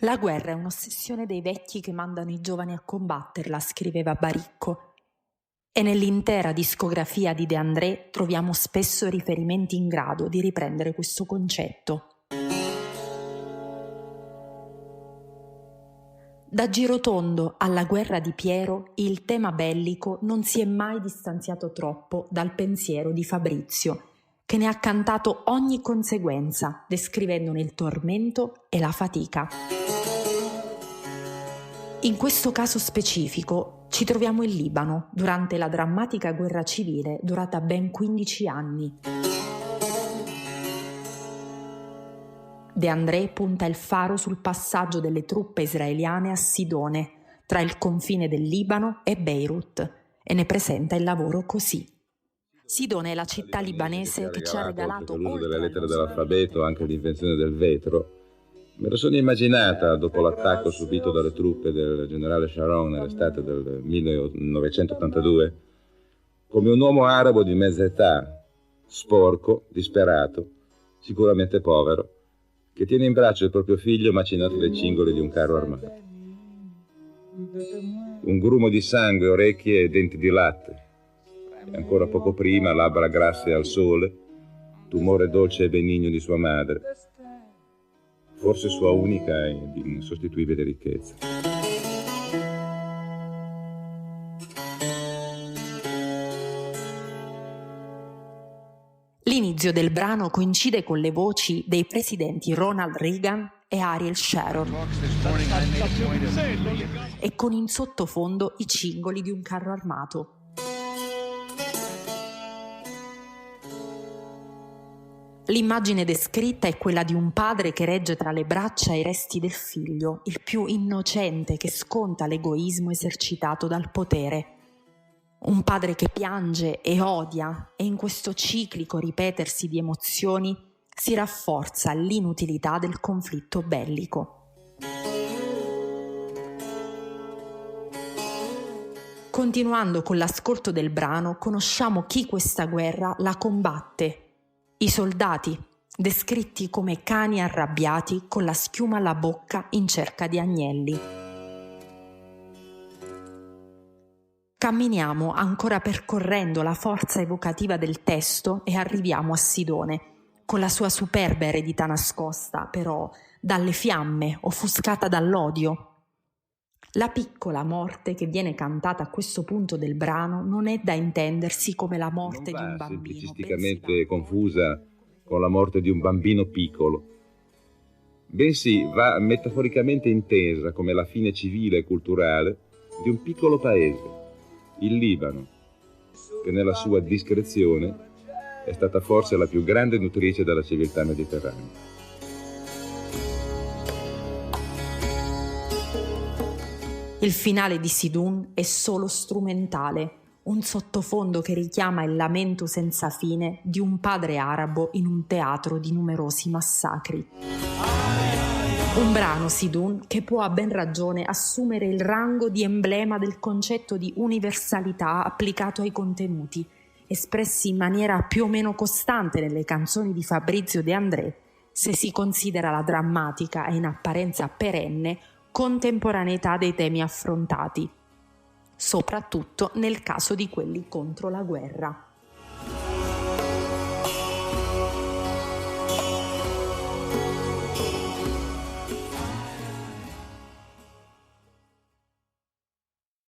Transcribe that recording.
La guerra è un'ossessione dei vecchi che mandano i giovani a combatterla, scriveva Baricco. E nell'intera discografia di De André troviamo spesso riferimenti in grado di riprendere questo concetto. Da Girotondo alla guerra di Piero, il tema bellico non si è mai distanziato troppo dal pensiero di Fabrizio, che ne ha cantato ogni conseguenza, descrivendone il tormento e la fatica. In questo caso specifico ci troviamo in Libano, durante la drammatica guerra civile durata ben 15 anni. De André punta il faro sul passaggio delle truppe israeliane a Sidone, tra il confine del Libano e Beirut, e ne presenta il lavoro così. Sidone è la città libanese che ci ha regalato, l'uso delle lettere dell'alfabeto, anche l'invenzione del vetro. Me lo sono immaginata dopo l'attacco subito dalle truppe del generale Sharon nell'estate del 1982 come un uomo arabo di mezza età, sporco, disperato, sicuramente povero, che tiene in braccio il proprio figlio macinato dai cingoli di un carro armato. Un grumo di sangue, orecchie e denti di latte. E ancora poco prima labbra grasse al sole, tumore dolce e benigno di sua madre, forse sua unica e insostituibile ricchezza. L'inizio del brano coincide con le voci dei presidenti Ronald Reagan e Ariel Sharon e con in sottofondo i cingoli di un carro armato. L'immagine descritta è quella di un padre che regge tra le braccia i resti del figlio, il più innocente che sconta l'egoismo esercitato dal potere. Un padre che piange e odia, e in questo ciclico ripetersi di emozioni si rafforza l'inutilità del conflitto bellico. Continuando con l'ascolto del brano, conosciamo chi questa guerra la combatte. I soldati, descritti come cani arrabbiati con la schiuma alla bocca in cerca di agnelli. Camminiamo ancora percorrendo la forza evocativa del testo e arriviamo a Sidone, con la sua superba eredità nascosta, però, dalle fiamme, offuscata dall'odio. La piccola morte che viene cantata a questo punto del brano non è da intendersi come la morte di un bambino. Semplicisticamente confusa con la morte di un bambino piccolo, bensì va metaforicamente intesa come la fine civile e culturale di un piccolo paese, il Libano, che nella sua discrezione è stata forse la più grande nutrice della civiltà mediterranea. Il finale di Sidun è solo strumentale, un sottofondo che richiama il lamento senza fine di un padre arabo in un teatro di numerosi massacri. Un brano, Sidun, che può a ben ragione assumere il rango di emblema del concetto di universalità applicato ai contenuti, espressi in maniera più o meno costante nelle canzoni di Fabrizio De André, se si considera la drammatica e in apparenza perenne contemporaneità dei temi affrontati, soprattutto nel caso di quelli contro la guerra.